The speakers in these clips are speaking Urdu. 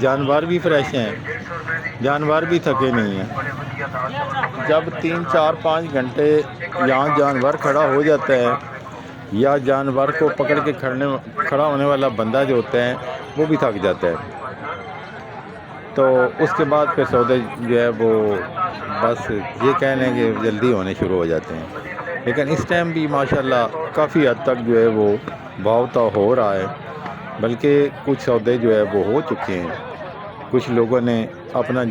جانور بھی فریش ہیں، جانور بھی تھکے نہیں ہیں۔ جب 3 4 5 گھنٹے یہاں جانور کھڑا ہو جاتا ہے یا جانور کو پکڑ کے کھڑا ہونے والا بندہ جو ہوتا ہے وہ بھی تھک جاتا ہے، تو اس کے بعد پھر سودے جو ہے وہ بس یہ کہہ لیں کہ جلدی ہونے شروع ہو جاتے ہیں۔ لیکن اس ٹائم بھی ماشاءاللہ کافی حد تک جو ہے وہ بھاؤ تاؤ ہو رہا ہے، بلکہ کچھ سودے جو ہے وہ ہو چکے ہیں، کچھ لوگوں نے اپنا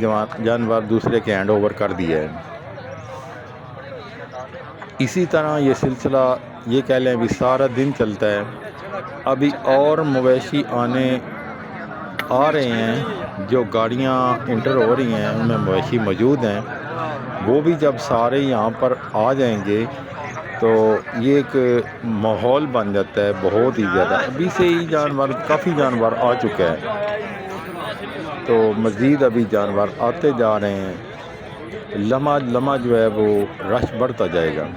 جانور دوسرے کے ہینڈ اوور کر دیا ہے۔ اسی طرح یہ سلسلہ یہ کہہ لیں بھی سارا دن چلتا ہے۔ ابھی اور مویشی آ رہے ہیں، جو گاڑیاں انٹر ہو رہی ہیں ان میں مویشی موجود ہیں، وہ بھی جب سارے یہاں پر آ جائیں گے تو یہ ایک ماحول بن جاتا ہے بہت ہی زیادہ۔ ابھی سے ہی کافی جانور آ چکا ہے، تو مزید ابھی جانور آتے جا رہے ہیں، لمحہ لمحہ جو ہے وہ رش بڑھتا جائے گا۔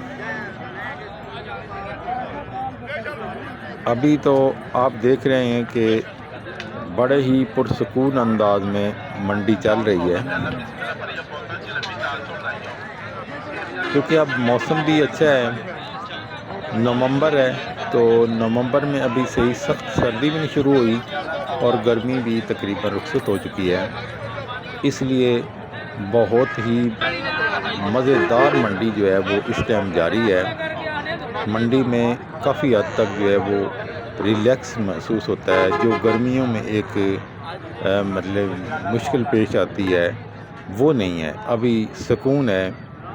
ابھی تو آپ دیکھ رہے ہیں کہ بڑے ہی پرسکون انداز میں منڈی چل رہی ہے، کیونکہ اب موسم بھی اچھا ہے، نومبر ہے، تو نومبر میں ابھی سے ہی سخت سردی بھی نہیں شروع ہوئی اور گرمی بھی تقریباً رخصت ہو چکی ہے، اس لیے بہت ہی مزیدار منڈی جو ہے وہ اس ٹائم جاری ہے۔ منڈی میں کافی حد تک جو ہے وہ ریلیکس محسوس ہوتا ہے، جو گرمیوں میں ایک مطلب مشکل پیش آتی ہے وہ نہیں ہے، ابھی سکون ہے،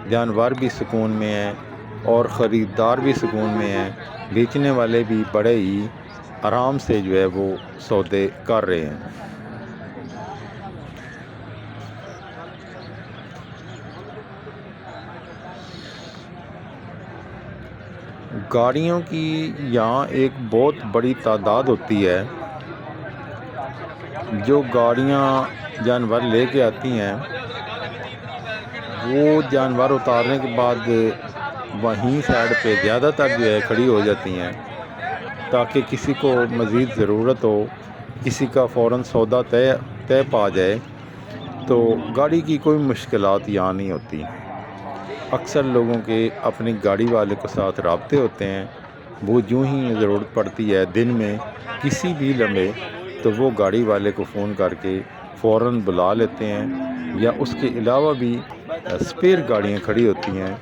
جانور بھی سکون میں ہیں اور خریدار بھی سکون میں ہیں، بیچنے والے بھی بڑے ہی آرام سے جو ہے وہ سودے کر رہے ہیں۔ گاڑیوں کی یہاں ایک بہت بڑی تعداد ہوتی ہے، جو گاڑیاں جانور لے کے آتی ہیں وہ جانور اتارنے کے بعد وہیں سائڈ پہ زیادہ تر جو ہے کھڑی ہو جاتی ہیں، تاکہ کسی کو مزید ضرورت ہو، کسی کا فوراً سودا طے پا جائے تو گاڑی کی کوئی مشکلات یہاں نہیں ہوتی۔ اکثر لوگوں کے اپنی گاڑی والے کے ساتھ رابطے ہوتے ہیں، وہ جو ہی ضرورت پڑتی ہے دن میں کسی بھی لمحے تو وہ گاڑی والے کو فون کر کے فوراً بلا لیتے ہیں، یا اس کے علاوہ بھی اسپیئر گاڑیاں کھڑی ہوتی ہیں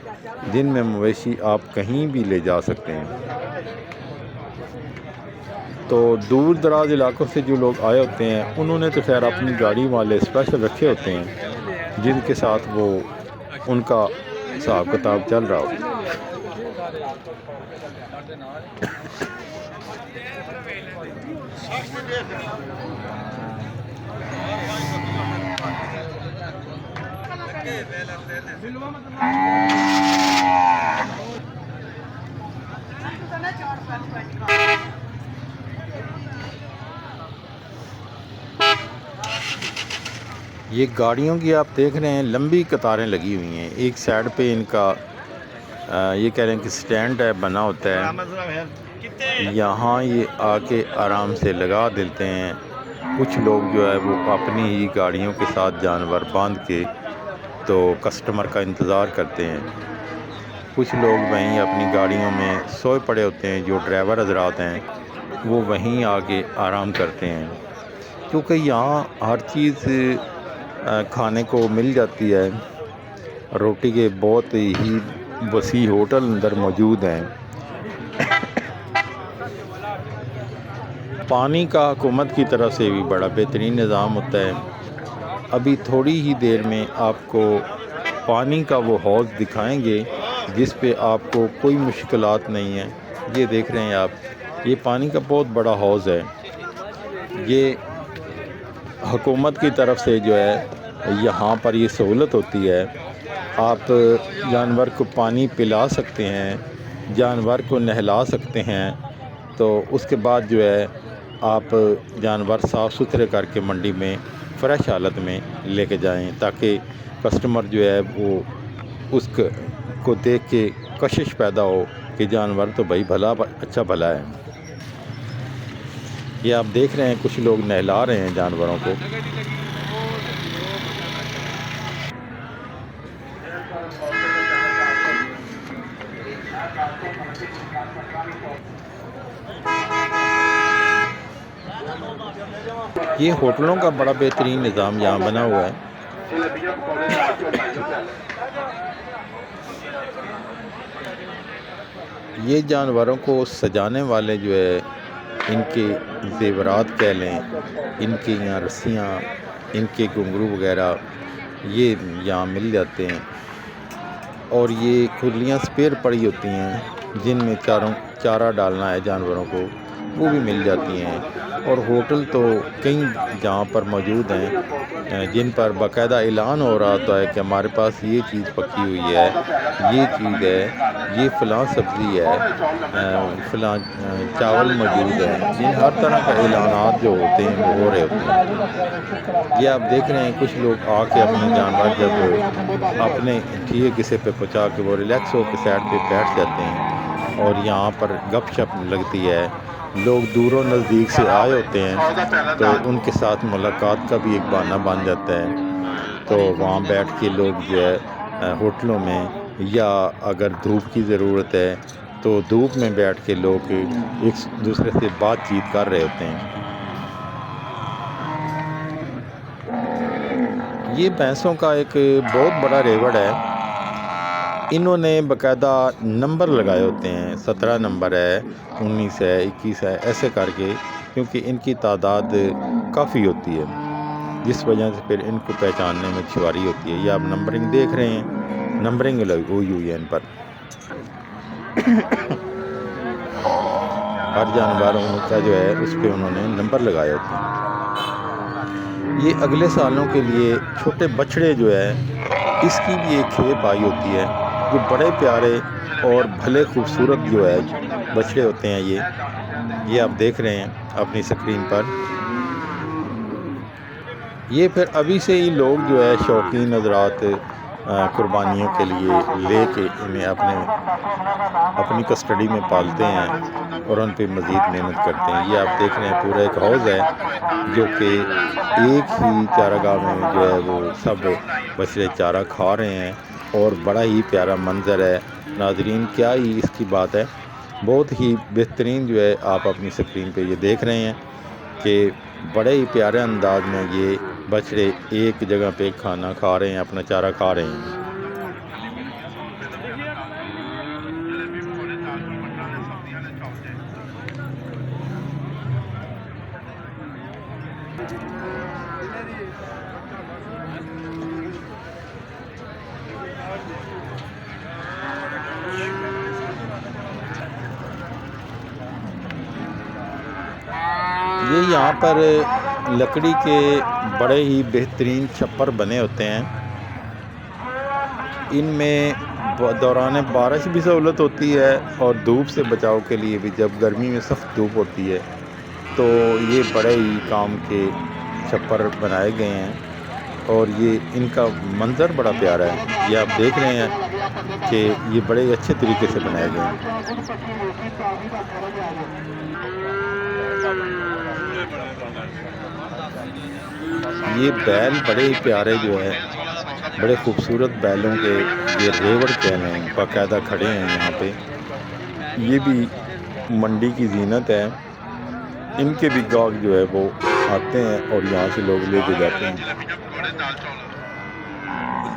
جن میں مویشی آپ کہیں بھی لے جا سکتے ہیں۔ تو دور دراز علاقوں سے جو لوگ آئے ہوتے ہیں انہوں نے تو خیر اپنی گاڑی والے اسپیشل رکھے ہوتے ہیں جن کے ساتھ وہ ان کا حساب کتاب چل رہا ہو۔ یہ گاڑیوں کی آپ دیکھ رہے ہیں لمبی قطاریں لگی ہوئی ہیں، ایک سائڈ پہ ان کا یہ کہہ رہے ہیں کہ سٹینڈ ہے بنا ہوتا ہے، یہاں یہ آ کے آرام سے لگا دیتے ہیں۔ کچھ لوگ جو ہے وہ اپنی ہی گاڑیوں کے ساتھ جانور باندھ کے تو کسٹمر کا انتظار کرتے ہیں، کچھ لوگ وہیں اپنی گاڑیوں میں سوئے پڑے ہوتے ہیں، جو ڈرائیور حضرات ہیں وہ وہیں آ کے آرام کرتے ہیں، کیونکہ یہاں ہر چیز کھانے کو مل جاتی ہے، روٹی کے بہت ہی وسیع ہوٹل اندر موجود ہیں۔ پانی کا حکومت کی طرف سے بھی بڑا بہترین نظام ہوتا ہے۔ ابھی تھوڑی ہی دیر میں آپ کو پانی کا وہ حوض دکھائیں گے جس پہ آپ کو کوئی مشکلات نہیں ہیں۔ یہ دیکھ رہے ہیں آپ، یہ پانی کا بہت بڑا حوض ہے، یہ حکومت کی طرف سے جو ہے یہاں پر یہ سہولت ہوتی ہے، آپ جانور کو پانی پلا سکتے ہیں، جانور کو نہلا سکتے ہیں، تو اس کے بعد جو ہے آپ جانور صاف ستھرے کر کے منڈی میں فریش حالت میں لے کے جائیں، تاکہ کسٹمر جو ہے وہ اس کو دیکھ کے کشش پیدا ہو کہ جانور تو بھائی اچھا بھلا ہے۔ یہ آپ دیکھ رہے ہیں کچھ لوگ نہلا رہے ہیں جانوروں کو. یہ ہوٹلوں کا بڑا بہترین نظام یہاں بنا ہوا ہے. یہ جانوروں کو سجانے والے جو ہے ان کے زیورات کہہ لیں، ان کی یہاں رسیاں، ان کے گھنگرو وغیرہ یہ یہاں مل جاتے ہیں. اور یہ کھرلیاں سپیر پڑی ہوتی ہیں جن میں چارہ ڈالنا ہے جانوروں کو، وہ بھی مل جاتی ہیں. اور ہوٹل تو کئی جہاں پر موجود ہیں جن پر باقاعدہ اعلان ہو رہا ہوتا ہے کہ ہمارے پاس یہ چیز پکی ہوئی ہے، یہ چیز ہے، یہ فلاں سبزی ہے، فلاں چاول موجود ہے. ان ہر طرح کا اعلانات جو ہوتے ہیں وہ ہو رہے ہوتے ہیں. یہ آپ دیکھ رہے ہیں کچھ لوگ آ کے اپنے جانور جب اپنے ٹھیک کسی پہ پہنچا کے وہ ریلیکس ہو کے سائڈ پہ بیٹھ جاتے ہیں اور یہاں پر گپ شپ لگتی ہے. لوگ دور و نزدیک سے آئے ہوتے ہیں تو ان کے ساتھ ملاقات کا بھی ایک بہانہ بن جاتا ہے. تو وہاں بیٹھ کے لوگ جو ہے ہوٹلوں میں، یا اگر دھوپ کی ضرورت ہے تو دھوپ میں بیٹھ کے لوگ ایک دوسرے سے بات چیت کر رہے ہوتے ہیں. یہ بھینسوں کا ایک بہت بڑا ریوڑ ہے. انہوں نے باقاعدہ نمبر لگائے ہوتے ہیں، 17 نمبر ہے، 19 ہے، 21 ہے، ایسے کر کے، کیونکہ ان کی تعداد کافی ہوتی ہے جس وجہ سے پھر ان کو پہچاننے میں دشواری ہوتی ہے. یہ آپ نمبرنگ دیکھ رہے ہیں، نمبرنگ ہوئی ہے ان پر. ہر جانور ان کا جو ہے اس پہ انہوں نے نمبر لگائے ہوتے ہیں. یہ اگلے سالوں کے لیے چھوٹے بچڑے جو ہے اس کی بھی ایک کھیپ آئی ہوتی ہے جو بڑے پیارے اور بھلے خوبصورت جو ہے بچڑے ہوتے ہیں. یہ آپ دیکھ رہے ہیں اپنی سکرین پر. یہ پھر ابھی سے ہی لوگ جو ہے شوقین حضرات قربانیوں کے لیے لے کے انہیں اپنی کسٹڈی میں پالتے ہیں اور ان پہ مزید محنت کرتے ہیں. یہ آپ دیکھ رہے ہیں پورا ایک حوض ہے جو کہ ایک ہی چارہ گاہ میں جو ہے وہ سب بچڑے چارہ کھا رہے ہیں اور بڑا ہی پیارا منظر ہے. ناظرین کیا ہی اس کی بات ہے، بہت ہی بہترین جو ہے آپ اپنی سکرین پہ یہ دیکھ رہے ہیں کہ بڑے ہی پیارے انداز میں یہ بچڑے ایک جگہ پہ کھانا کھا رہے ہیں، اپنا چارہ کھا رہے ہیں. یہ یہاں پر لکڑی کے بڑے ہی بہترین چھپر بنے ہوتے ہیں. ان میں دوران بارش بھی سہولت ہوتی ہے اور دھوپ سے بچاؤ کے لیے بھی، جب گرمی میں سخت دھوپ ہوتی ہے تو یہ بڑے ہی کام کے چھپر بنائے گئے ہیں. اور یہ ان کا منظر بڑا پیارا ہے. یہ آپ دیکھ رہے ہیں کہ یہ بڑے اچھے طریقے سے بنائے گئے ہیں. یہ بیل بڑے ہی پیارے جو ہے، بڑے خوبصورت بیلوں کے یہ ریوڑ کہہ لیں باقاعدہ کھڑے ہیں یہاں پہ. یہ بھی منڈی کی زینت ہے. ان کے بھی گاہک جو ہے وہ آتے ہیں اور یہاں سے لوگ لے کے جاتے ہیں.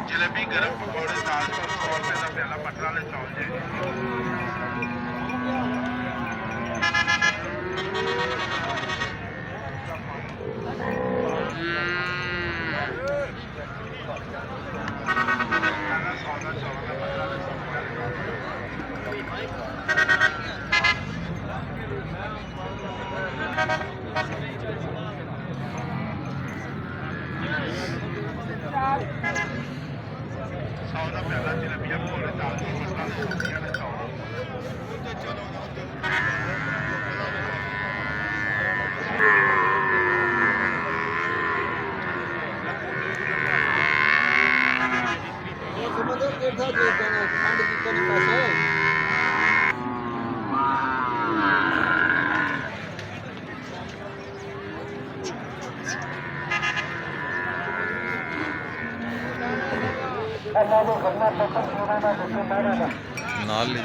جلیبی گرم پکوڑے دال چول 100 روپے کا پیالہ بٹر والے چول جی. ਨਾਲ ਲੈ